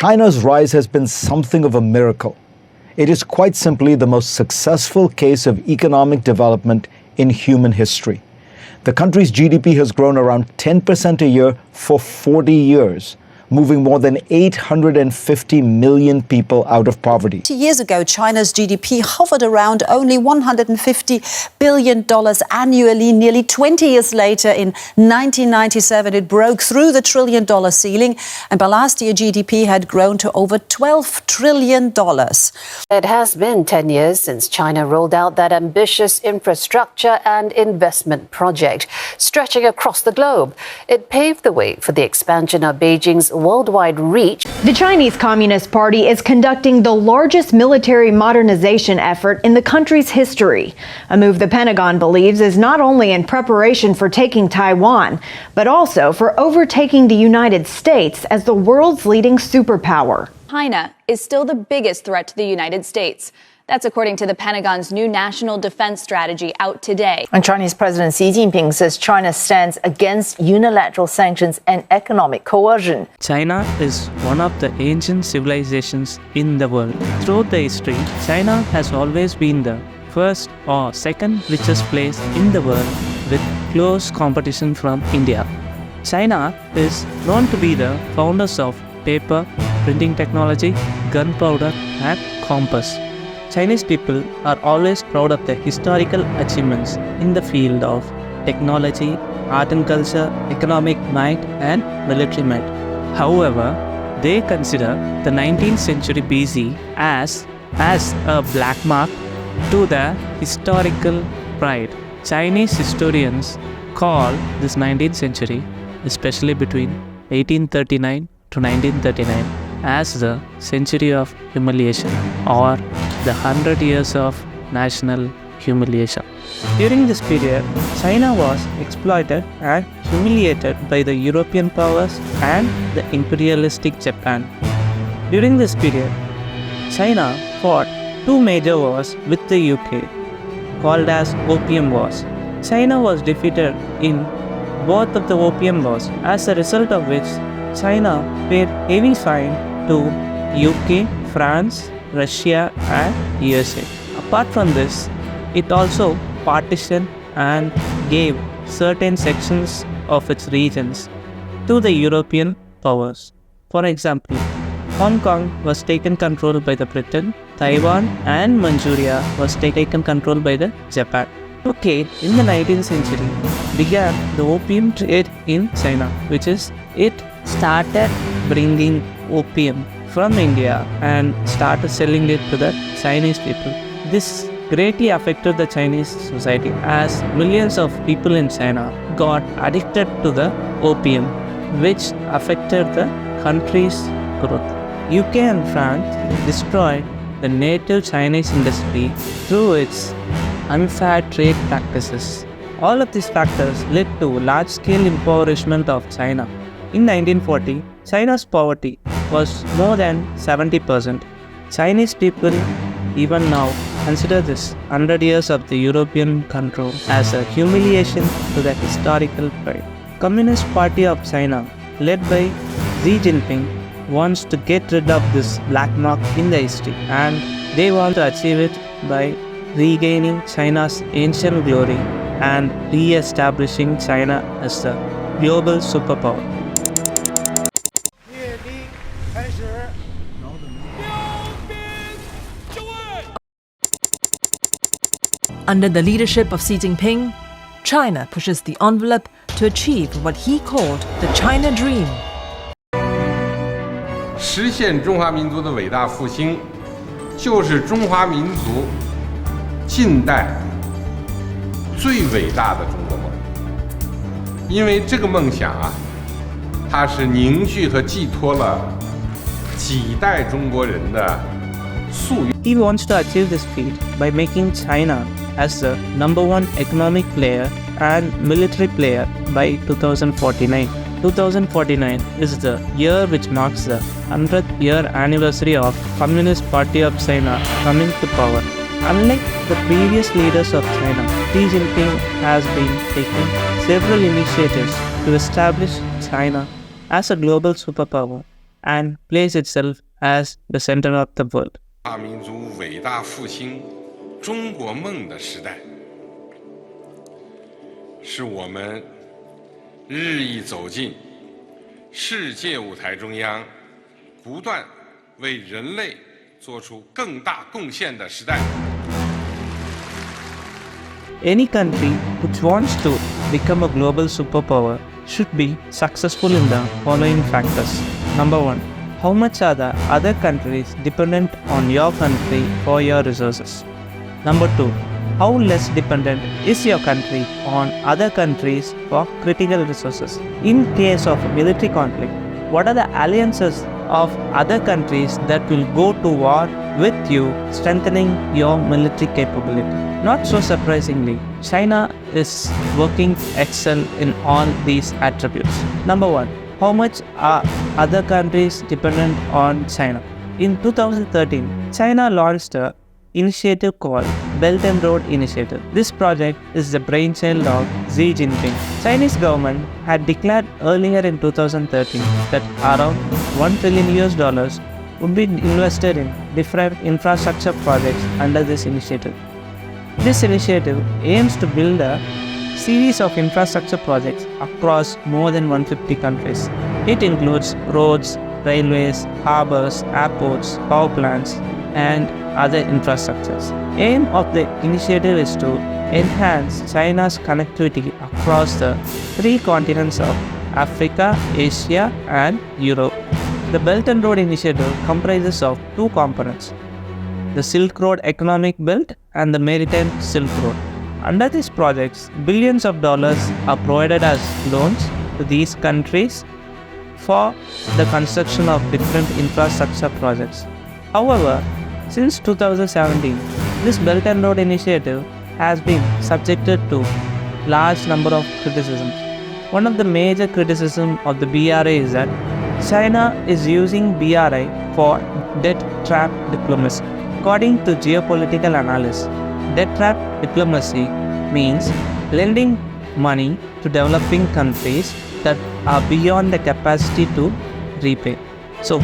China's rise has been something of a miracle. It is quite simply the most successful case of economic development in human history. The country's GDP has grown around 10% a year for 40 years, moving more than 850 million people out of poverty. 20 years ago, China's GDP hovered around only $150 billion annually. Nearly 20 years later, in 1997, it broke through the $1 trillion ceiling, and by last year, GDP had grown to over $12 trillion. It has been 10 years since China rolled out that ambitious infrastructure and investment project, stretching across the globe. It paved the way for the expansion of Beijing's worldwide reach. The Chinese Communist Party is conducting the largest military modernization effort in the country's history, a move the Pentagon believes is not only in preparation for taking Taiwan, but also for overtaking the United States as the world's leading superpower. China is still the biggest threat to the United States. That's according to the Pentagon's new National Defense Strategy out today. And Chinese President Xi Jinping says China stands against unilateral sanctions and economic coercion. China is one of the ancient civilizations in the world. Throughout the history, China has always been the first or second richest place in the world, with close competition from India. China is known to be the founders of paper, printing technology, gunpowder, and compass. Chinese people are always proud of their historical achievements in the field of technology, art and culture, economic might, and military might. However, they consider the 19th century BC as a black mark to their historical pride. Chinese historians call this 19th century, especially between 1839 to 1939, as the century of humiliation, or the 100 years of national humiliation. During this period, China was exploited and humiliated by the European powers and the imperialistic Japan. During this period, China fought two major wars with the UK, called as Opium Wars. China was defeated in both of the Opium Wars, as a result of which China paid heavy fine to UK, France, Russia, and USA. Apart from this, it also partitioned and gave certain sections of its regions to the European powers. For example, Hong Kong was taken control by the Britain, Taiwan and Manchuria was taken control by the Japan. UK in the 19th century began the opium trade in China, which is it started bringing opium from India and started selling it to the Chinese people. This greatly affected the Chinese society, as millions of people in China got addicted to the opium, which affected the country's growth. UK and France destroyed the native Chinese industry through its unfair trade practices. All of these factors led to large-scale impoverishment of China. In 1940, China's poverty was more than 70%. Chinese people even now consider this 100 years of the European control as a humiliation to their historical pride. Communist Party of China, led by Xi Jinping, wants to get rid of this black mark in the history, and they want to achieve it by regaining China's ancient glory and re-establishing China as a global superpower. Under the leadership of Xi Jinping, China pushes the envelope to achieve what he called the China Dream. 实现中华民族的伟大复兴，就是中华民族近代最伟大的中国梦。因为这个梦想啊，它是凝聚和寄托了几代中国人的夙愿。 He wants to achieve this feat by making China as the #1 economic player and military player by 2049. 2049 is the year which marks the 100th year anniversary of Communist Party of China coming to power. Unlike the previous leaders of China, Xi Jinping has been taking several initiatives to establish China as a global superpower. and place itself as the center of the world. 中华民族伟大复兴中国梦的时代，是我们日益走进世界舞台中央，不断为人类做出更大贡献的时代。 Any country which wants to become a global superpower should be successful in the following factors. Number 1. How much are the other countries dependent on your country for your resources? Number 2. How less dependent is your country on other countries for critical resources? In case of military conflict, what are the alliances of other countries that will go to war with you, strengthening your military capability? Not so surprisingly, China is working to excel in all these attributes. Number 1. How much are other countries dependent on China? In 2013, China launched an initiative called Belt and Road Initiative. This project is the brainchild of Xi Jinping. Chinese government had declared earlier in 2013 that around $1 trillion would be invested in different infrastructure projects under this initiative. This initiative aims to build a series of infrastructure projects across more than 150 countries. It includes roads, railways, harbors, airports, power plants, and other infrastructures. Aim of the initiative is to enhance China's connectivity across the 3 continents of Africa, Asia, and Europe. The Belt and Road Initiative comprises of 2 components: the Silk Road Economic Belt and the Maritime Silk Road. Under these projects, billions of dollars are provided as loans to these countries for the construction of different infrastructure projects. However, since 2017, this Belt and Road Initiative has been subjected to large number of criticisms. One of the major criticisms of the BRI is that China is using BRI for debt trap diplomacy. According to geopolitical analysts, debt trap diplomacy means lending money to developing countries that are beyond the capacity to repay. So,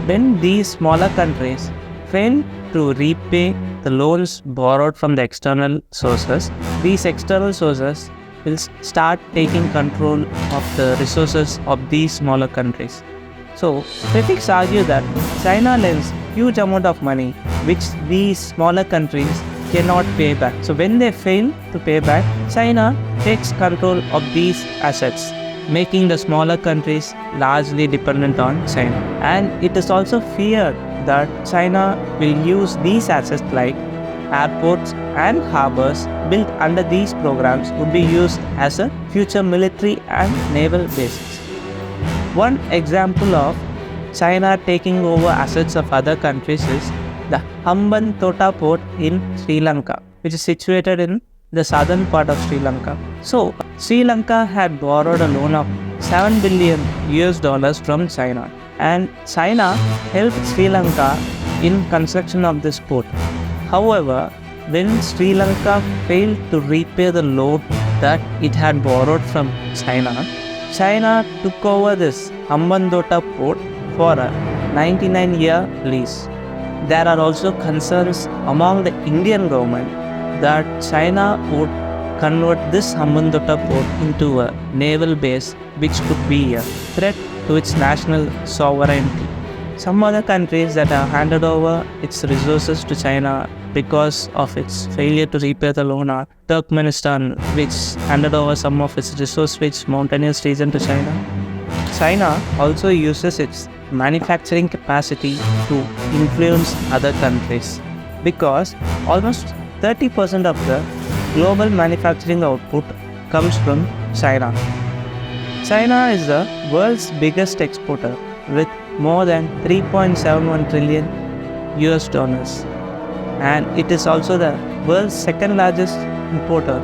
when these smaller countries fail to repay the loans borrowed from the external sources, these external sources will start taking control of the resources of these smaller countries. So, critics argue that China lends huge amount of money which these smaller countries cannot pay back. So when they fail to pay back, China takes control of these assets, making the smaller countries largely dependent on China. And it is also feared that China will use these assets like airports and harbors built under these programs would be used as a future military and naval bases. One example of China taking over assets of other countries is the Hambantota port in Sri Lanka, which is situated in the southern part of Sri Lanka. So, Sri Lanka had borrowed a loan of $7 billion from China, and China helped Sri Lanka in construction of this port. However, when Sri Lanka failed to repay the loan that it had borrowed from China, China took over this Hambantota port for a 99-year lease. There are also concerns among the Indian government that China would convert this Hambantota port into a naval base, which could be a threat to its national sovereignty. Some other countries that have handed over its resources to China because of its failure to repay the loan are Turkmenistan, which handed over some of its resource-rich mountainous region to China. China also uses its manufacturing capacity to influence other countries because almost 30% of the global manufacturing output comes from China. China is the world's biggest exporter with more than $3.71 trillion and it is also the world's second largest importer,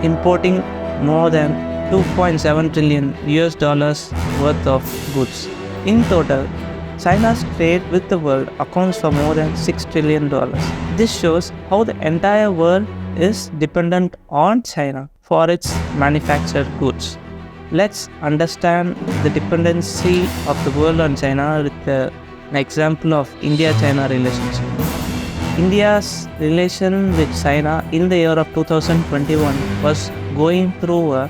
importing more than $2.7 trillion worth of goods. In total, China's trade with the world accounts for more than $6 trillion. This shows how the entire world is dependent on China for its manufactured goods. Let's understand the dependency of the world on China with an example of India-China relationship. India's relation with China in the year of 2021 was going through a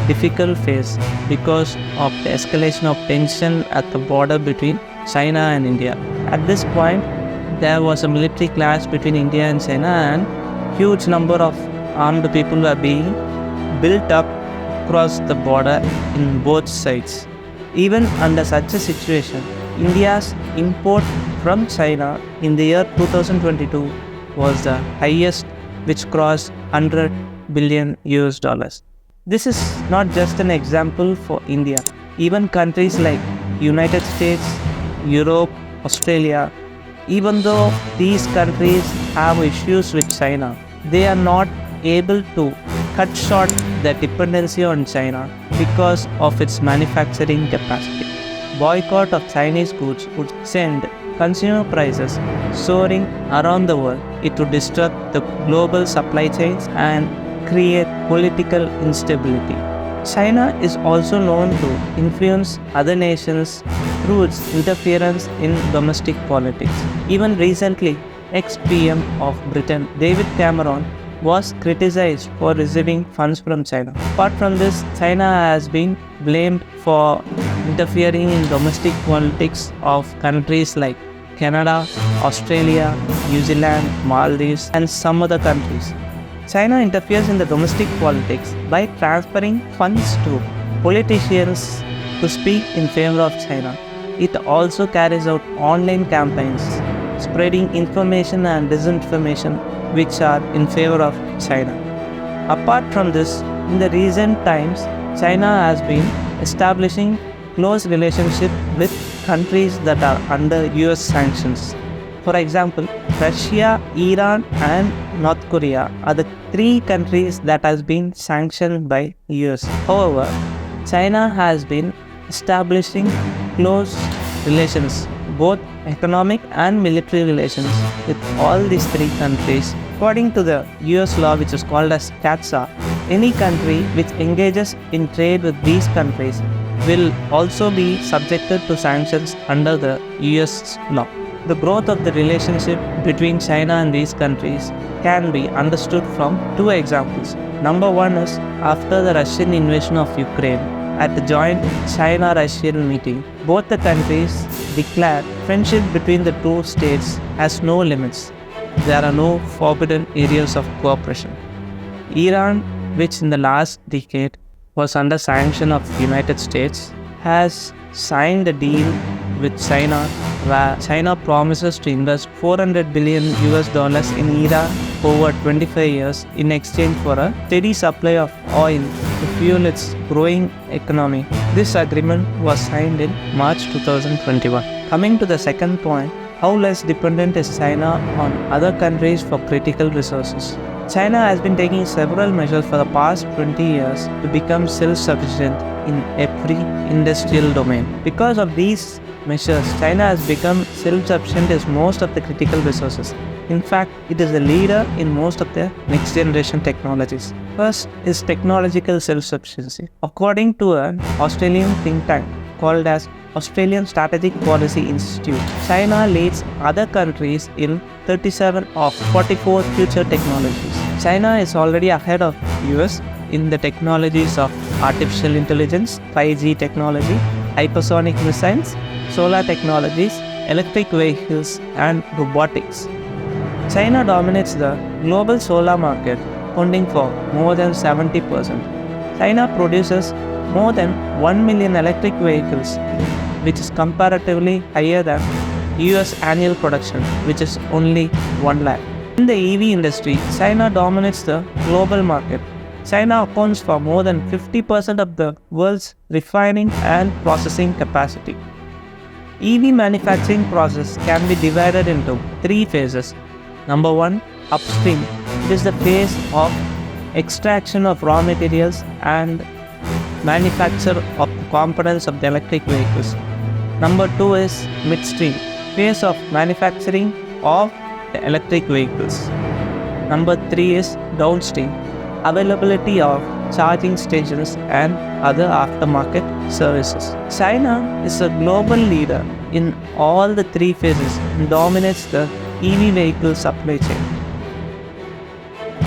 difficult phase because of the escalation of tension at the border between China and India. At this point, there was a military clash between India and China, and huge number of armed people were being built up across the border in both sides. Even under such a situation, India's import from China in the year 2022 was the highest, which crossed $100 billion. This is not just an example for India. Even countries like United States, Europe, Australia, even though these countries have issues with China, they are not able to cut short their dependency on China because of its manufacturing capacity. Boycott of Chinese goods would send consumer prices soaring around the world. It would disrupt the global supply chains and create political instability. China is also known to influence other nations through its interference in domestic politics. Even recently, ex-PM of Britain, David Cameron, was criticized for receiving funds from China. Apart from this, China has been blamed for interfering in domestic politics of countries like Canada, Australia, New Zealand, Maldives, and some other countries. China interferes in the domestic politics by transferring funds to politicians to speak in favor of China. It also carries out online campaigns spreading information and disinformation which are in favor of China. Apart from this, in the recent times, China has been establishing close relationship with countries that are under US sanctions. For example, Russia, Iran and North Korea are the three countries that has been sanctioned by US. However, China has been establishing close relations, both economic and military relations, with all these three countries. According to the US law, which is called as CATSA, any country which engages in trade with these countries will also be subjected to sanctions under the US law. The growth of the relationship between China and these countries can be understood from two examples. Number one is after the Russian invasion of Ukraine. At the joint China-Russian meeting, both the countries declared friendship between the two states has no limits. There are no forbidden areas of cooperation. Iran, which in the last decade was under sanction of United States, has signed a deal with China where China promises to invest $400 billion in Iran over 25 years in exchange for a steady supply of oil to fuel its growing economy. This agreement was signed in March 2021. Coming to the second point, how less dependent is China on other countries for critical resources? China has been taking several measures for the past 20 years to become self-sufficient in every industrial domain. Because of these measures, China has become self-sufficient in most of the critical resources. In fact, it is a leader in most of the next generation technologies. First is technological self-sufficiency. According to an Australian think tank called as Australian Strategic Policy Institute, China leads other countries in 37 of 44 future technologies. China is already ahead of US in the technologies of artificial intelligence, 5G technology, hypersonic missiles, solar technologies, electric vehicles, and robotics. China dominates the global solar market, accounting for more than 70%. China produces more than 1 million electric vehicles, which is comparatively higher than US annual production, which is only 1 lakh. In the EV industry, China dominates the global market. China accounts for more than 50% of the world's refining and processing capacity. EV manufacturing process can be divided into 3 phases. Number 1, upstream. It is the phase of extraction of raw materials and manufacture of the components of the electric vehicles. Number 2 is midstream, phase of manufacturing of the electric vehicles. Number 3 is downstream, availability of charging stations and other aftermarket services. China is a global leader in all the three phases and dominates the EV vehicle supply chain.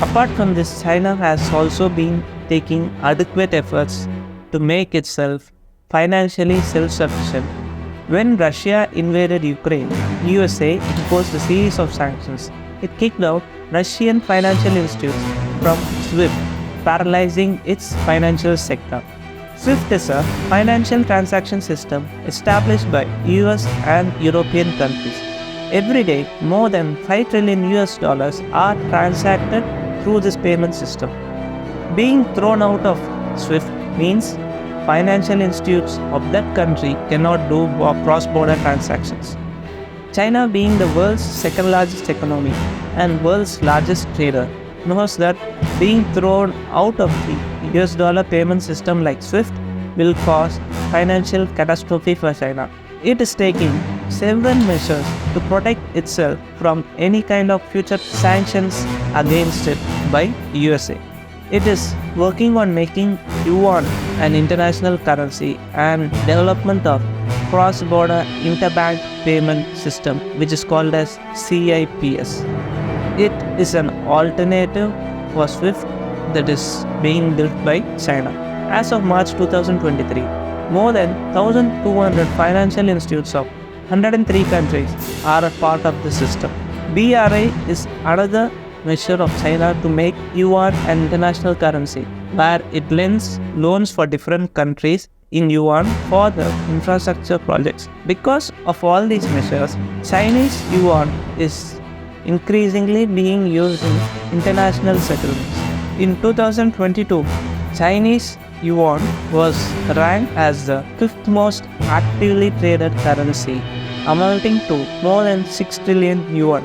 Apart from this, China has also been taking adequate efforts to make itself financially self-sufficient. When Russia invaded Ukraine, USA imposed a series of sanctions. It kicked out Russian financial institutes from SWIFT, paralyzing its financial sector. SWIFT is a financial transaction system established by US and European countries. Every day, more than $5 trillion are transacted through this payment system. Being thrown out of SWIFT means financial institutes of that country cannot do cross-border transactions. China, being the world's second largest economy and world's largest trader, knows that being thrown out of the US dollar payment system like SWIFT will cause financial catastrophe for China. It is taking several measures to protect itself from any kind of future sanctions against it by USA. It is working on making yuan an international currency and development of cross-border interbank payment system, which is called as CIPS. It is an alternative for SWIFT that is being built by China. As of March 2023, more than 1,200 financial institutes of 103 countries are a part of the system. BRI is another measure of China to make yuan an international currency, where it lends loans for different countries in yuan for the infrastructure projects. Because of all these measures, Chinese yuan is increasingly being used in international settlements. In 2022, Chinese yuan was ranked as the 5th most actively traded currency, amounting to more than 6 trillion yuan.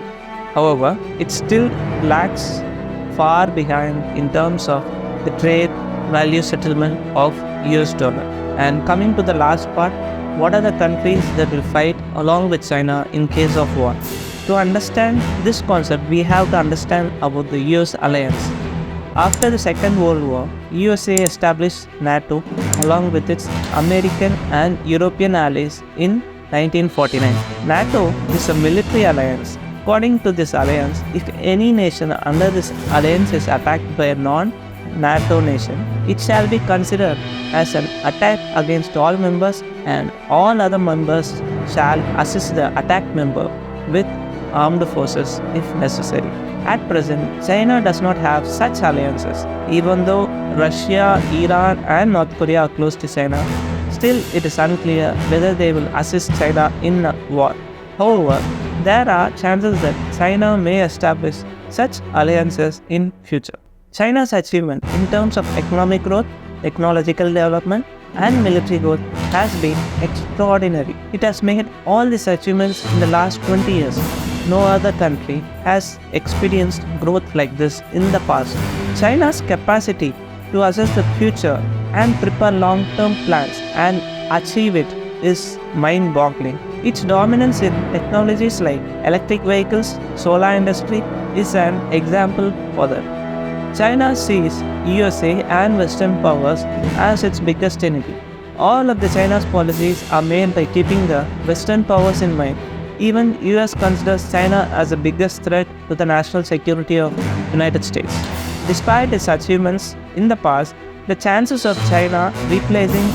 However, it still lags far behind in terms of the trade value settlement of US dollar. And coming to the last part, what are the countries that will fight along with China in case of war? To understand this concept, we have to understand about the US alliance. After the Second World War, USA established NATO along with its American and European allies in 1949. NATO is a military alliance. According to this alliance, if any nation under this alliance is attacked by a non-NATO nation, it shall be considered as an attack against all members, and all other members shall assist the attacked member with armed forces if necessary. At present, China does not have such alliances. Even though Russia, Iran and North Korea are close to China, still it is unclear whether they will assist China in a war. However, there are chances that China may establish such alliances in future. China's achievement in terms of economic growth, technological development and military growth has been extraordinary. It has made all these achievements in the last 20 years. No other country has experienced growth like this in the past. China's capacity to assess the future and prepare long-term plans and achieve it is mind-boggling. Its dominance in technologies like electric vehicles, solar industry is an example for that. China sees USA and Western powers as its biggest enemy. All of the China's policies are made by keeping the Western powers in mind. Even US considers China as the biggest threat to the national security of United States. Despite its achievements in the past, the chances of China replacing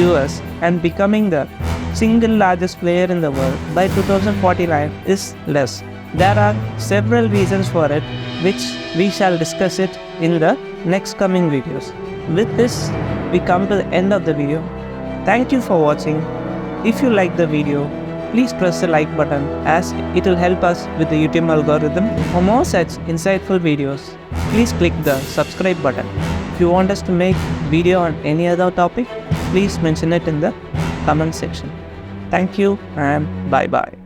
US and becoming the single largest player in the world by 2049 is less. There are several reasons for it, which we shall discuss it in the next coming videos. With this, we come to the end of the video. Thank you for watching. If you like the video, please press the like button as it will help us with the YouTube algorithm. For more such insightful videos, please click the subscribe button. If you want us to make video on any other topic, please mention it in the comment section. Thank you and bye-bye.